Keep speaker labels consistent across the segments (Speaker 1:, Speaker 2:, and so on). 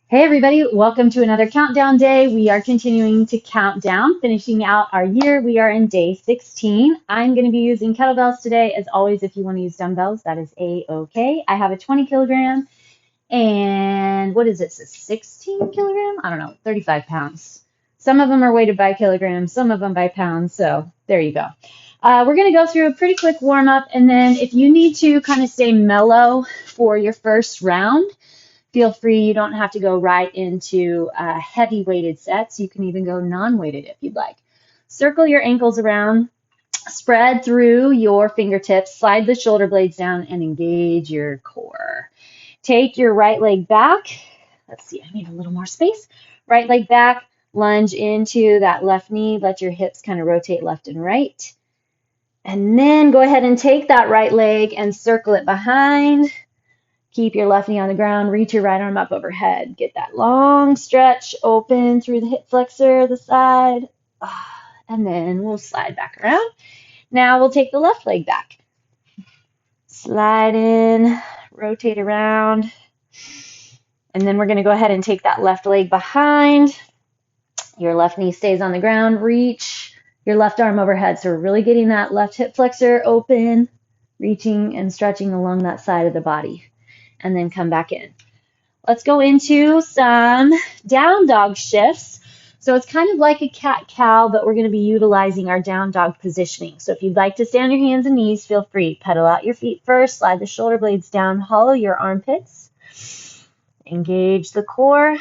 Speaker 1: Hey everybody, welcome to another countdown day. We are continuing to count down, finishing out our year. We are in day 16. I'm going to be using kettlebells today. As always, if you want to use dumbbells, that is a-okay. I have a 20 kilogram and what is this, a 16 kilogram? I don't know, 35 pounds. Some of them are weighted by kilograms, some of them by pounds, so there you go. We're going to go through a pretty quick warm up, and then if you need to kind of stay mellow for your first round, feel free. You don't have to go right into heavy weighted sets. You can even go non-weighted if you'd like. Circle your ankles around, spread through your fingertips, slide the shoulder blades down, and engage your core. Take your right leg back. Let's see, I need a little more space. Right leg back, lunge into that left knee. Let your hips kind of rotate left and right. And then go ahead and take that right leg and circle it behind. Keep your left knee on the ground, reach your right arm up overhead. Get that long stretch open through the hip flexor, the side, and then we'll slide back around. Now we'll take the left leg back. Slide in, rotate around, and then we're going to go ahead and take that left leg behind. Your left knee stays on the ground, reach your left arm overhead. So we're really getting that left hip flexor open, reaching and stretching along that side of the body. And then come back in. Let's go into some down dog shifts. So it's kind of like a cat-cow, but we're going to be utilizing our down dog positioning. So if you'd like to stay on your hands and knees, feel free. Pedal out your feet first, slide the shoulder blades down, hollow your armpits, engage the core.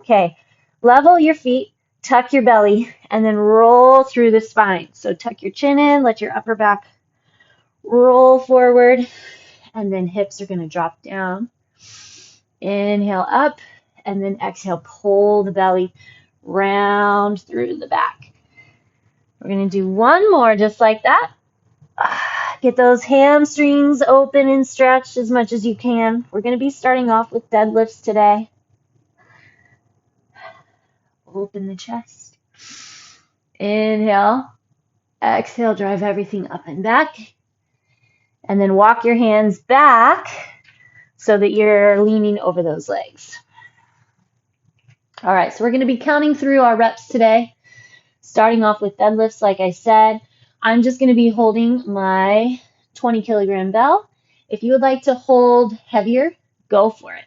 Speaker 1: Okay, level your feet, tuck your belly, and then roll through the spine. So tuck your chin in, let your upper back roll forward, and then hips are going to drop down. Inhale up, and then exhale, pull the belly round through the back. We're going to do one more just like that. Get those hamstrings open and stretched as much as you can. We're going to be starting off with deadlifts today. Open the chest. Inhale, exhale, drive everything up and back. And then walk your hands back so that you're leaning over those legs. All right, so we're going to be counting through our reps today, starting off with deadlifts. Like I said, I'm just going to be holding my 20 kilogram bell. If you would like to hold heavier, go for it.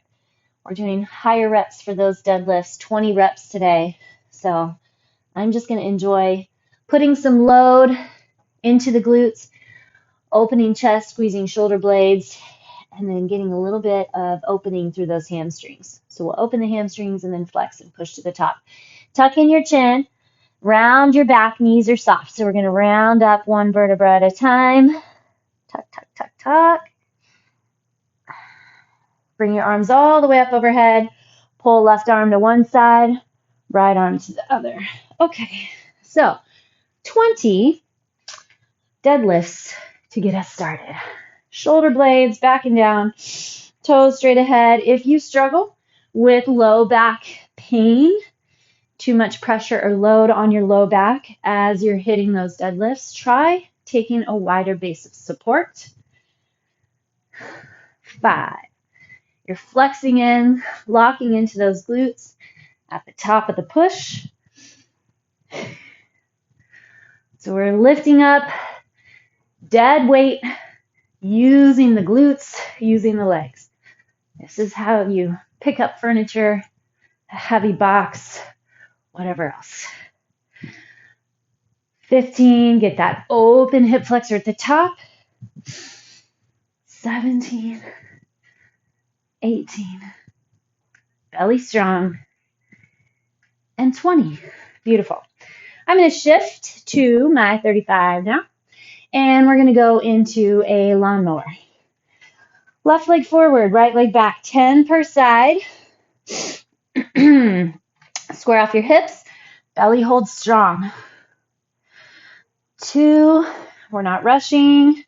Speaker 1: We're doing higher reps for those deadlifts, 20 reps today. So I'm just going to enjoy putting some load into the glutes, opening chest, squeezing shoulder blades, and then getting a little bit of opening through those hamstrings. So we'll open the hamstrings and then flex and push to the top. Tuck in your chin, round your back, knees are soft. So we're going to round up one vertebra at a time. Tuck, tuck, tuck, tuck. Bring your arms all the way up overhead. Pull left arm to one side, right arm to the other. Okay, so 20 deadlifts to get us started. Shoulder blades backing down, toes straight ahead. If you struggle with low back pain, too much pressure or load on your low back as you're hitting those deadlifts, try taking a wider base of support. 5. You're flexing in, locking into those glutes at the top of the push. So we're lifting up, dead weight, using the glutes, using the legs. This is how you pick up furniture, a heavy box, whatever else. 15, get that open hip flexor at the top. 17, 18, belly strong, and 20. Beautiful. I'm going to shift to my 35 now, and we're going to go into a lawnmower. Left leg forward, right leg back, 10 per side. Square off your hips, belly holds strong. 2, we're not rushing.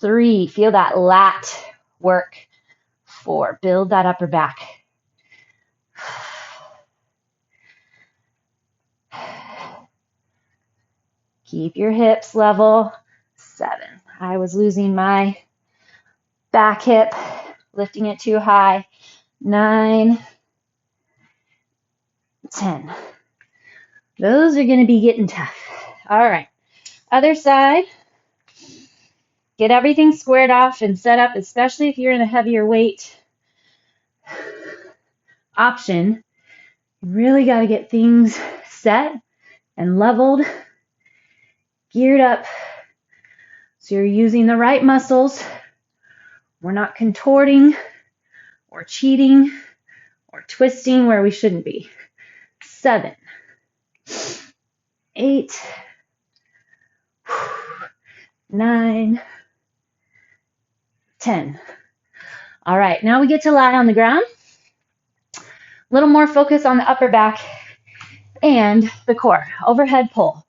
Speaker 1: 3, feel that lat work. 4, build that upper back. 5, keep your hips level. 7, I was losing my back hip, lifting it too high. 9, 10. Those are going to be getting tough. All right. Other side. Get everything squared off and set up, especially if you're in a heavier weight option. You really got to get things set and leveled, geared up, so you're using the right muscles. We're not contorting or cheating or twisting where we shouldn't be. 7, 8, 9, 10. All right, now we get to lie on the ground. A little more focus on the upper back and the core. Overhead pull.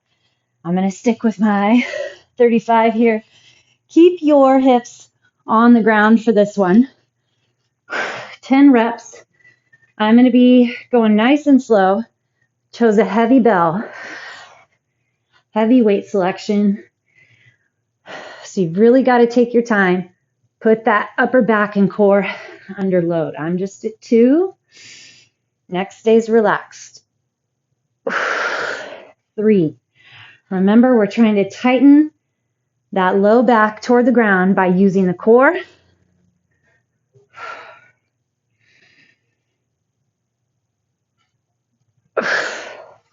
Speaker 1: I'm going to stick with my 35 here. Keep your hips on the ground for this one. 10 reps. I'm going to be going nice and slow. Chose a heavy bell. Heavy weight selection. So you've really got to take your time. Put that upper back and core under load. I'm just at 2. Next stays relaxed. 3. Remember, we're trying to tighten that low back toward the ground by using the core.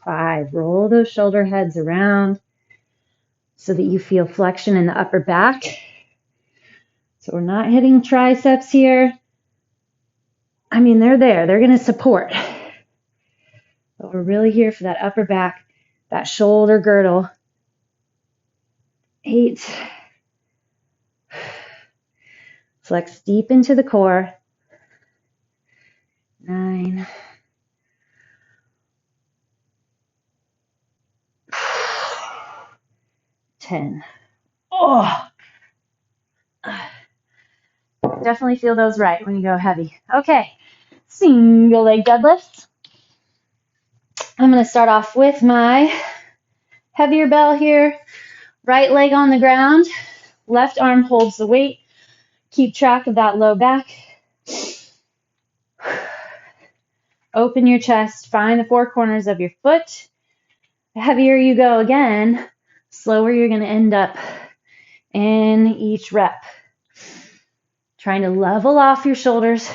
Speaker 1: 5. Roll those shoulder heads around so that you feel flexion in the upper back. So we're not hitting triceps here. I mean, they're there. They're going to support. But we're really here for that upper back, that shoulder girdle. 8. Flex deep into the core. 9. 10. Oh! Definitely feel those right when you go heavy. Okay, single leg deadlifts. I'm going to start off with my heavier bell here. Right leg on the ground. Left arm holds the weight. Keep track of that low back. Open your chest. Find the 4 corners of your foot. The heavier you go again, slower you're going to end up in each rep. Trying to level off your shoulders,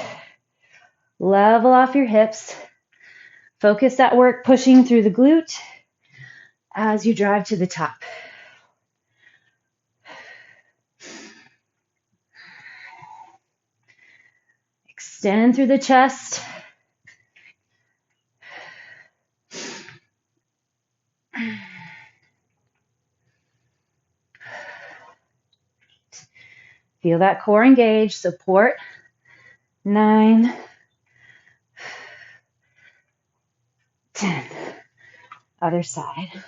Speaker 1: level off your hips. Focus that work pushing through the glute as you drive to the top. Extend through the chest. Feel that core engage, support. 9, 10. Other side.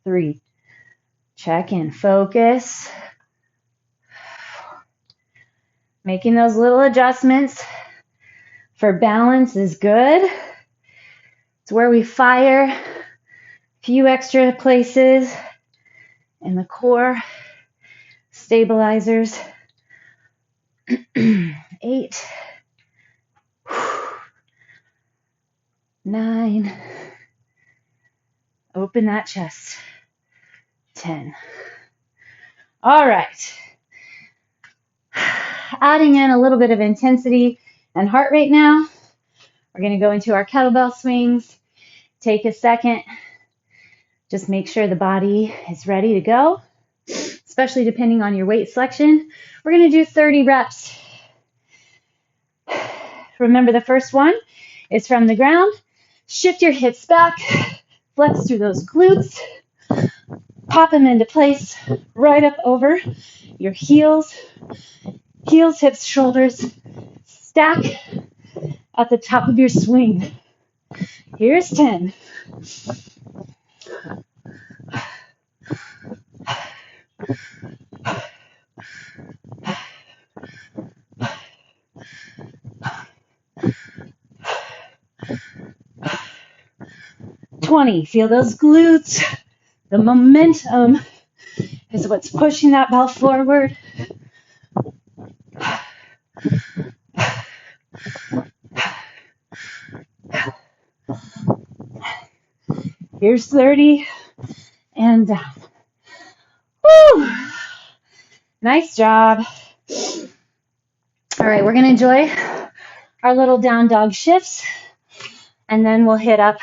Speaker 1: 3. Check in, focus. Making those little adjustments for balance is good. It's where we fire a few extra places in the core. Stabilizers. 8. 9. Open that chest. 10. All right. Adding in a little bit of intensity and heart rate now. We're going to go into our kettlebell swings. Take a second. Just make sure the body is ready to go, especially depending on your weight selection. We're going to do 30 reps. Remember, the first one is from the ground. Shift your hips back. Flex through those glutes. Pop them into place right up over your heels. Heels, hips, shoulders. Stack at the top of your swing. Here's 10. 20. Feel those glutes. The momentum is what's pushing that bell forward. Here's 30 and down. Woo! Nice job. All right, we're going to enjoy our little down dog shifts, and then we'll hit up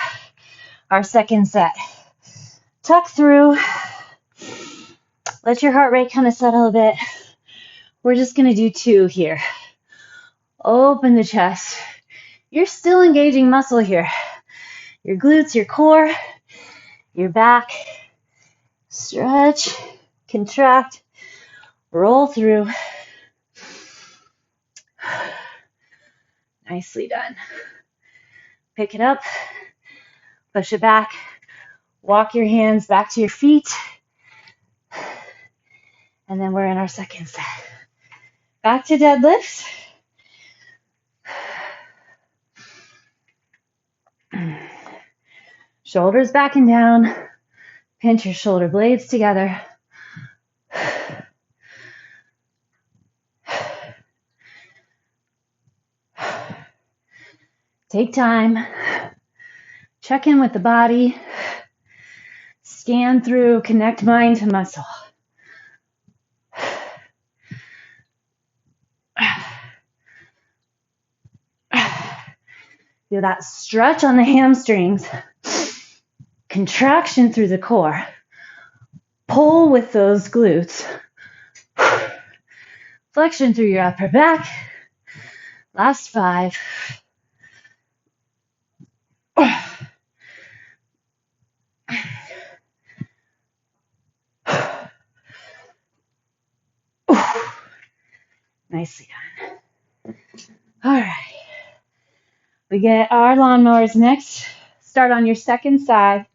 Speaker 1: our second set. Tuck through. Let your heart rate kind of settle a bit. We're just going to do 2 here. Open the chest. You're still engaging muscle here. Your glutes, your core, your back. Stretch, contract, roll through. Nicely done. Pick it up, push it back, walk your hands back to your feet, and then we're in our second set. Back to deadlifts. Shoulders back and down. Pinch your shoulder blades together. Take time. Check in with the body. Scan through, connect mind to muscle. Feel that stretch on the hamstrings. Contraction through the core. Pull with those glutes. Flexion through your upper back. Last 5. Nicely done. All right. We get our lawnmowers next. Start on your second side.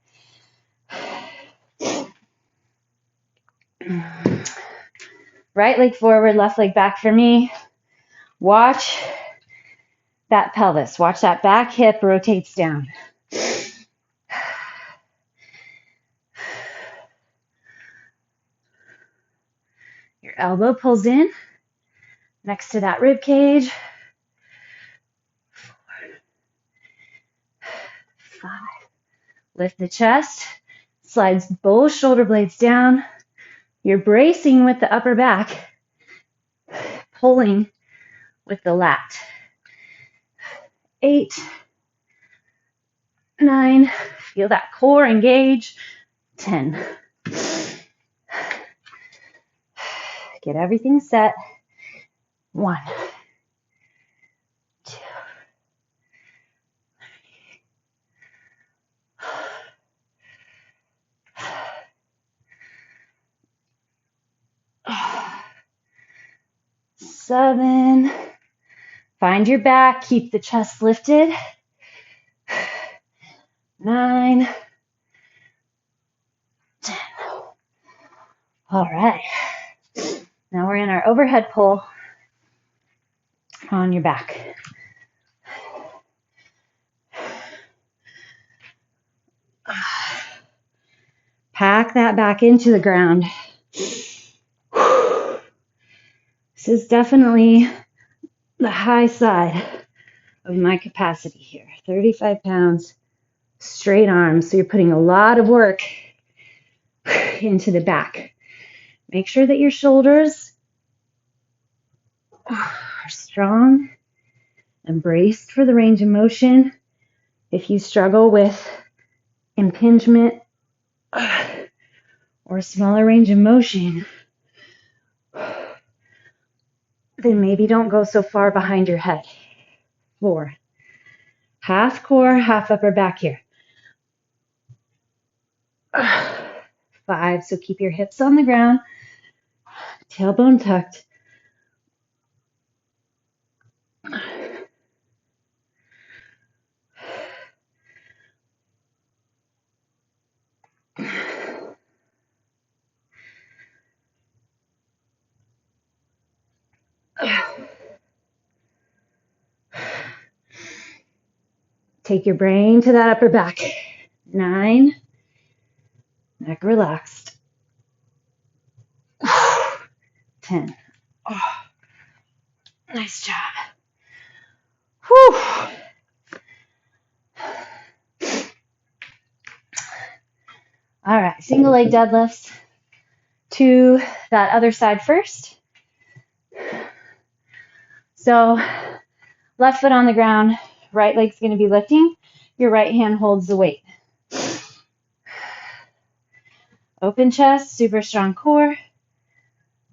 Speaker 1: Right leg forward, left leg back for me. Watch that pelvis. Watch that back hip rotates down. Your elbow pulls in next to that rib cage. 4, 5. Lift the chest. Slides both shoulder blades down. You're bracing with the upper back, pulling with the lat. 8, 9, feel that core engage. 10. Get everything set. 1, 2, 7. Find your back. Keep the chest lifted. 9, 10. All right. Now we're in our overhead pull on your back. Pack that back into the ground. This is definitely the high side of my capacity here. 35 pounds, straight arms. So you're putting a lot of work into the back. Make sure that your shoulders are strong and braced for the range of motion. If you struggle with impingement or a smaller range of motion, then maybe don't go so far behind your head. 4. Half core, half upper back here. 5. So keep your hips on the ground, tailbone tucked. 5. Take your brain to that upper back. 9, neck relaxed. 10. Oh, nice job. Whew. All right, single leg deadlifts to that other side first. So left foot on the ground, right leg's going to be lifting. Your right hand holds the weight. Open chest, super strong core.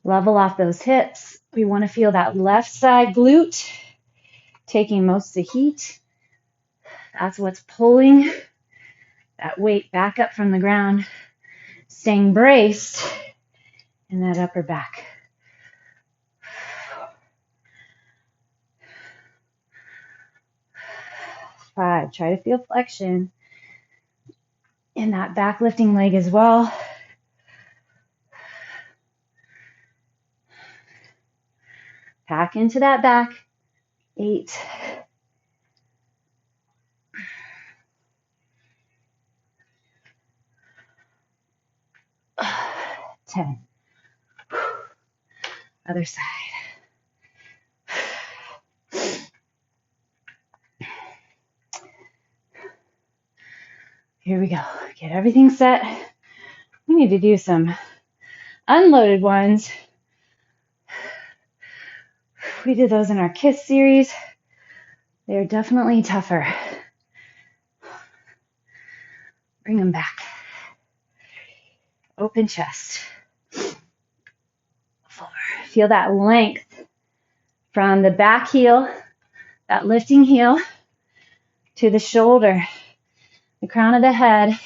Speaker 1: Level off those hips. We want to feel that left side glute taking most of the heat. That's what's pulling that weight back up from the ground. Staying braced in that upper back. 5. Try to feel flexion in that back lifting leg as well. Pack into that back. 8. 10. Other side. Here we go. Get everything set. We need to do some unloaded ones. We did those in our KISS series. They're definitely tougher. Bring them back. Open chest. 4. Feel that length from the back heel, that lifting heel, to the shoulder, the crown of the head.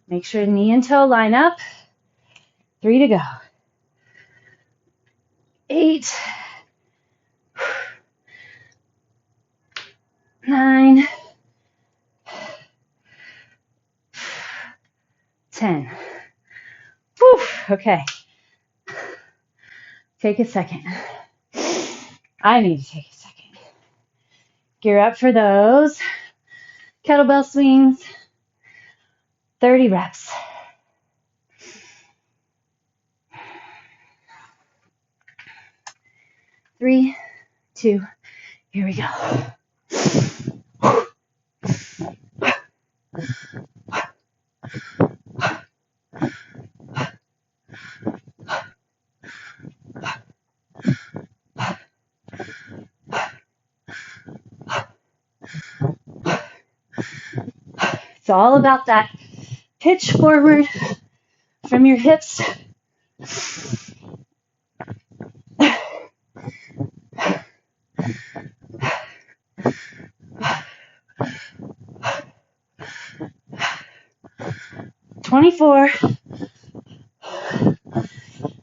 Speaker 1: Make sure knee and toe line up. 3 to go. 8. 9. 10. Whew, okay. Take a second. I need to take a second. Gear up for those kettlebell swings. 30 reps. 3, 2, here we go. It's all about that pitch forward from your hips. "24.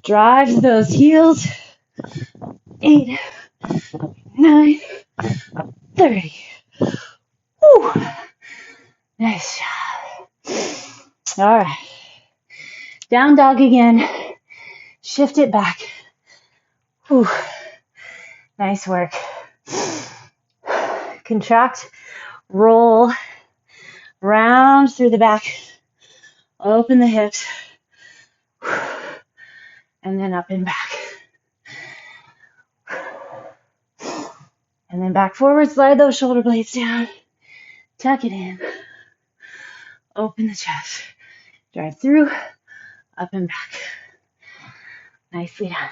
Speaker 1: Drive those heels. 8, 9, 30. Woo. Nice job. All right. Down dog again. Shift it back. Whew. Nice work. Contract, roll, round through the back. Open the hips. And then up and back. And then back forward, slide those shoulder blades down. Tuck it in. Open the chest. Drive through, up and back. Nicely done.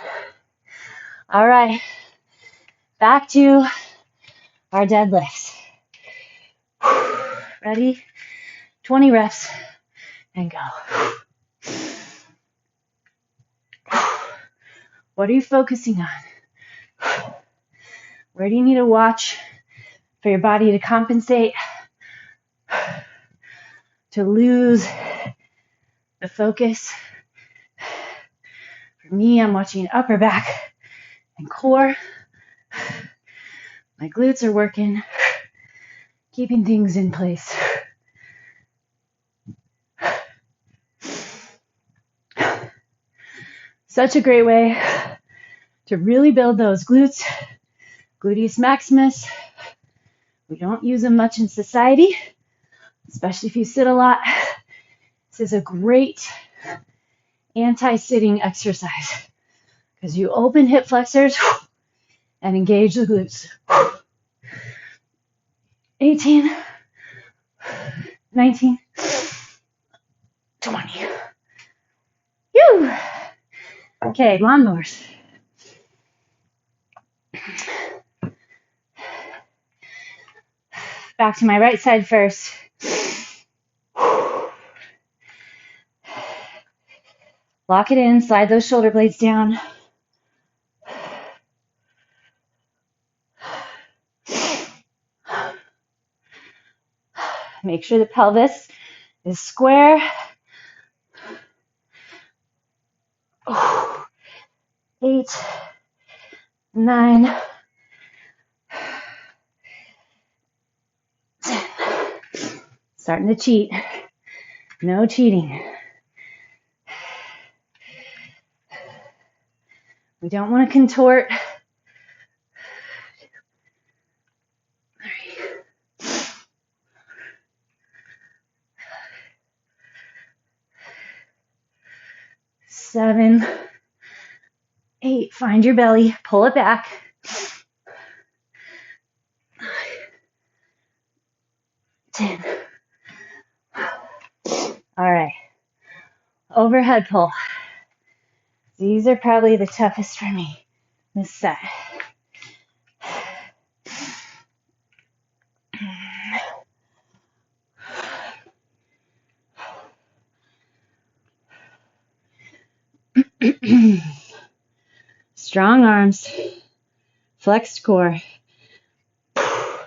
Speaker 1: All right. Back to our deadlifts. Ready? 20 reps and go. What are you focusing on? Where do you need to watch for your body to compensate, to lose the focus? For me, I'm watching upper back and core. My glutes are working, keeping things in place. Such a great way to really build those glutes, gluteus maximus. We don't use them much in society, especially if you sit a lot. This is a great anti-sitting exercise because you open hip flexors and engage the glutes. 18, 19, 20. Whew. Okay, lawnmowers. Back to my right side first. Lock it in, slide those shoulder blades down. Make sure the pelvis is square. 8, 9, 10. Starting to cheat. No cheating. We don't want to contort. 7, 8, find your belly, pull it back. 10. All right, overhead pull. These are probably the toughest for me this set. Strong arms, flexed core,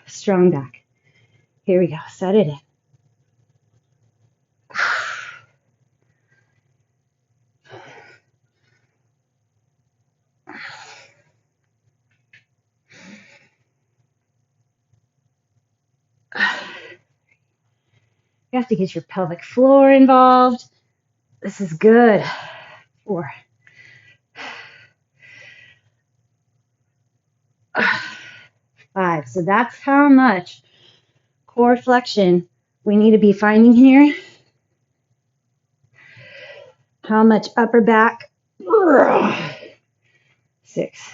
Speaker 1: strong back. Here we go, set it in. You have to get your pelvic floor involved. This is good. 4, 5. So that's how much core flexion we need to be finding here. How much upper back? 6.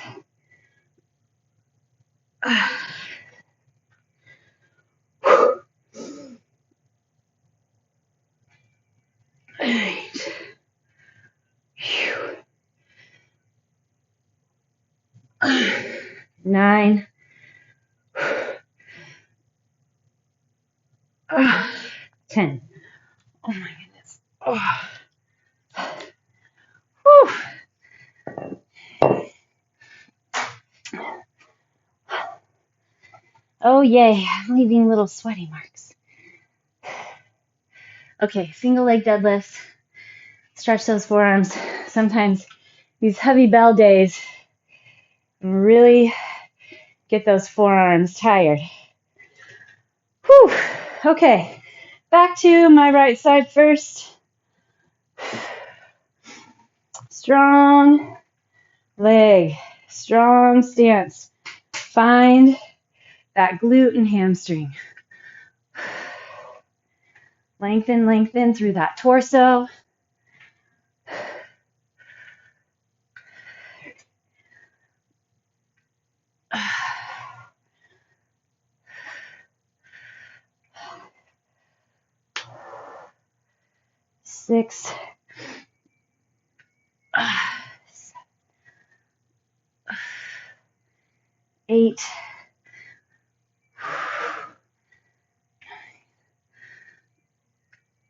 Speaker 1: 8. 9. 10. Oh my goodness. Oh yay, I'm leaving little sweaty marks. Okay, single leg deadlifts. Stretch those forearms. Sometimes these heavy bell days really get those forearms tired. Whew. Okay, back to my right side first. Strong leg, strong stance. Find that glute and hamstring. Lengthen, lengthen through that torso. Six, 8,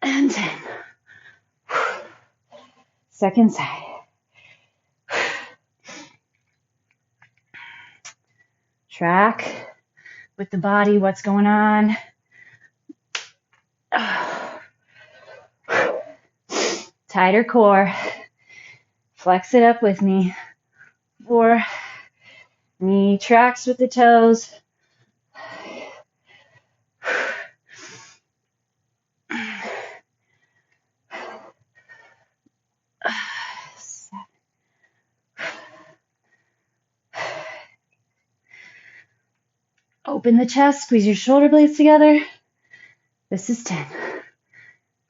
Speaker 1: 10. Second side. Track with the body, what's going on. Tighter core. Flex it up with me. 4. Knee tracks with the toes. 7. Open the chest, squeeze your shoulder blades together. This is 10.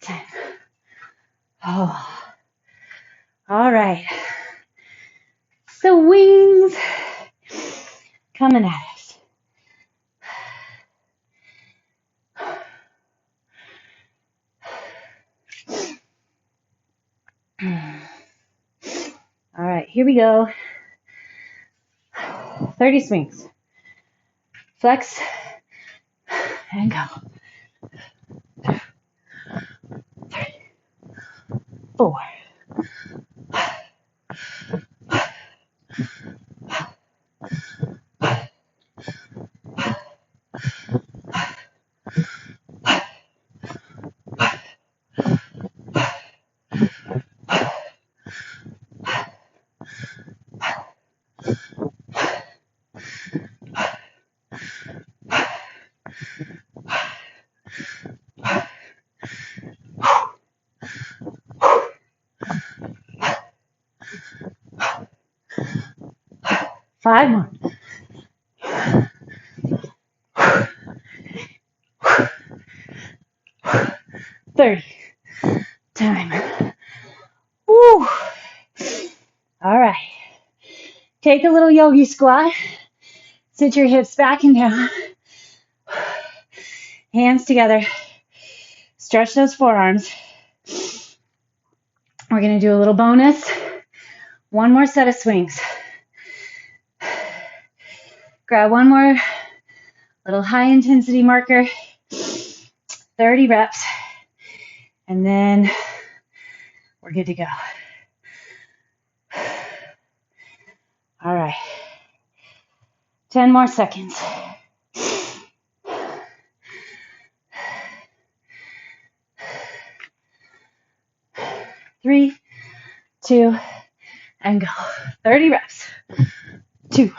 Speaker 1: 10. Oh. All right. So wings coming at us. All right, here we go. 30 swings. Flex and go. 3, 4, 5 more. 30. Time. Woo. All right. Take a little yogi squat. Sit your hips back and down. Hands together. Stretch those forearms. We're going to do a little bonus. One more set of swings. Grab one more little high intensity marker. 30 reps. And then we're good to go. All right. 10 more seconds. 3, 2, and go. 30 reps. 2.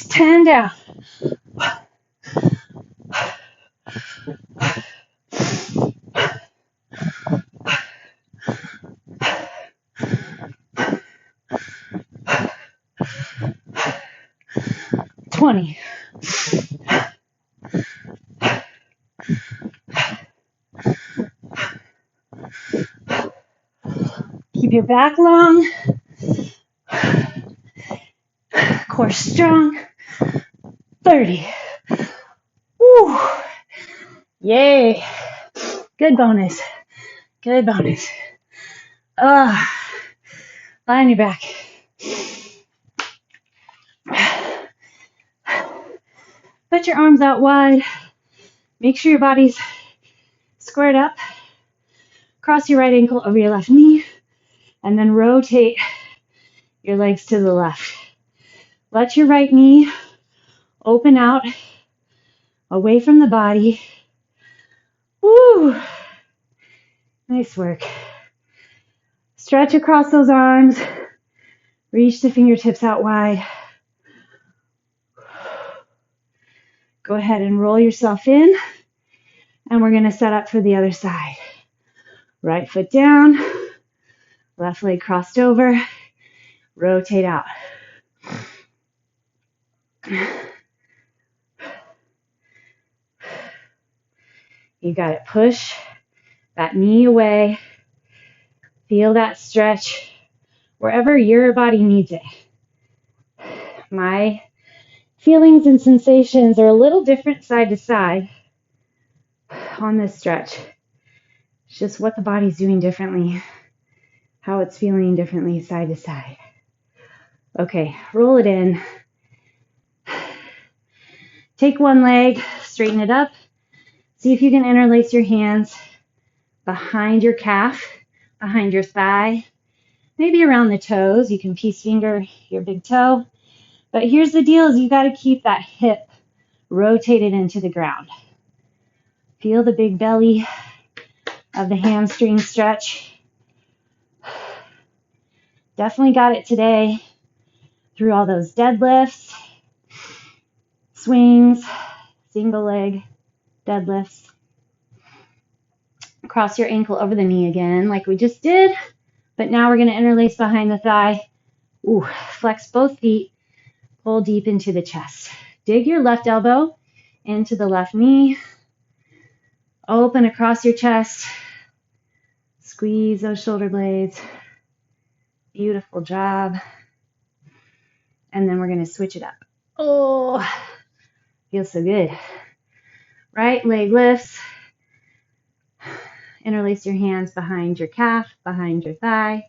Speaker 1: 10 down. 20. Keep your back long. Core strong. 30. Woo. Yay. Good bonus. Good bonus. Lie on your back. Put your arms out wide. Make sure your body's squared up. Cross your right ankle over your left knee. And then rotate your legs to the left. Let your right knee open out away from the body. Woo! Nice work. Stretch across those arms. Reach the fingertips out wide. Go ahead and roll yourself in. And we're going to set up for the other side. Right foot down. Left leg crossed over. Rotate out. You got it. Push that knee away. Feel that stretch wherever your body needs it. My feelings and sensations are a little different side to side on this stretch. It's just what the body's doing differently, how it's feeling differently side to side. Okay, roll it in. Take one leg, straighten it up. See if you can interlace your hands behind your calf, behind your thigh, maybe around the toes. You can peace finger your big toe. But here's the deal, is you got to keep that hip rotated into the ground. Feel the big belly of the hamstring stretch. Definitely got it today through all those deadlifts, swings, single leg deadlifts. Cross your ankle over the knee again, like we just did. But now we're going to interlace behind the thigh. Ooh, flex both feet. Pull deep into the chest. Dig your left elbow into the left knee. Open across your chest. Squeeze those shoulder blades. Beautiful job. And then we're going to switch it up. Oh, feels so good. Right leg lifts. Interlace your hands behind your calf, behind your thigh.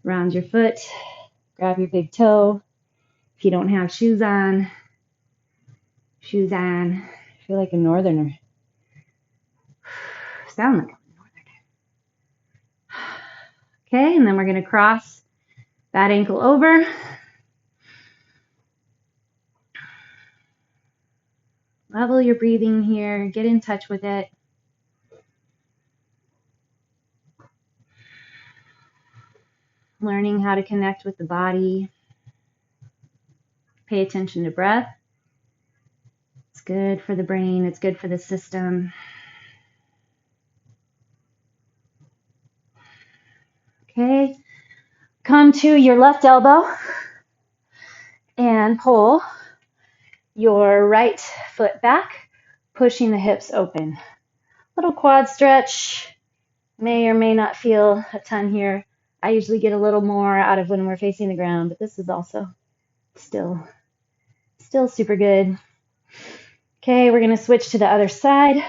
Speaker 1: Round your foot. Grab your big toe. If you don't have shoes on, shoes on. I feel like a northerner. Sound like a northerner. Okay, and then we're going to cross that ankle over. Level your breathing here. Get in touch with it. Learning how to connect with the body. Pay attention to breath. It's good for the brain. It's good for the system. Okay. Come to your left elbow and pull your right foot back, pushing the hips open. Little quad stretch. May or may not feel a ton here. I usually get a little more out of when we're facing the ground, but this is also still super good. Okay, we're going to switch to the other side.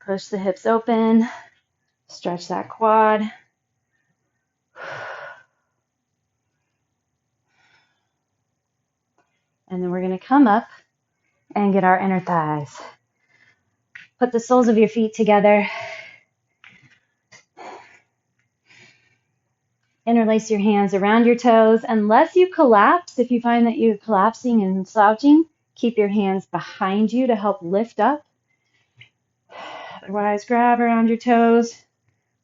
Speaker 1: Push the hips open. Stretch that quad. And then we're going to come up and get our inner thighs. Put the soles of your feet together. Interlace your hands around your toes. Unless you collapse, if you find that you're collapsing and slouching, keep your hands behind you to help lift up. Otherwise, grab around your toes.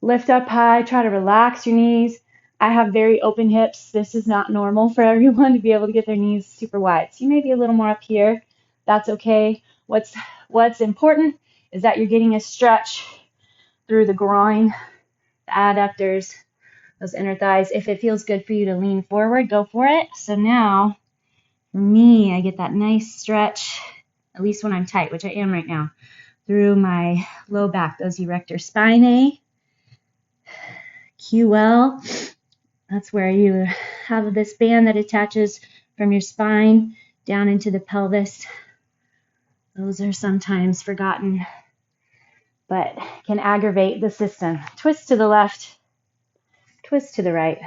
Speaker 1: Lift up high. Try to relax your knees. I have very open hips. This is not normal for everyone to be able to get their knees super wide. So you may be a little more up here. That's okay. What's important is that you're getting a stretch through the groin, the adductors, those inner thighs. If it feels good for you to lean forward, go for it. So now, for me, I get that nice stretch, at least when I'm tight, which I am right now, through my low back, those erector spinae, QL. That's where you have this band that attaches from your spine down into the pelvis. Those are sometimes forgotten, but can aggravate the system. Twist to the left, twist to the right.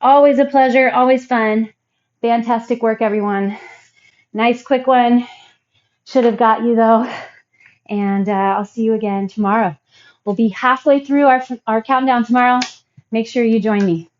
Speaker 1: Always a pleasure, always fun. Fantastic work, everyone. Nice quick one. Should have got you though. And I'll see you again tomorrow. We'll be halfway through our countdown tomorrow. Make sure you join me.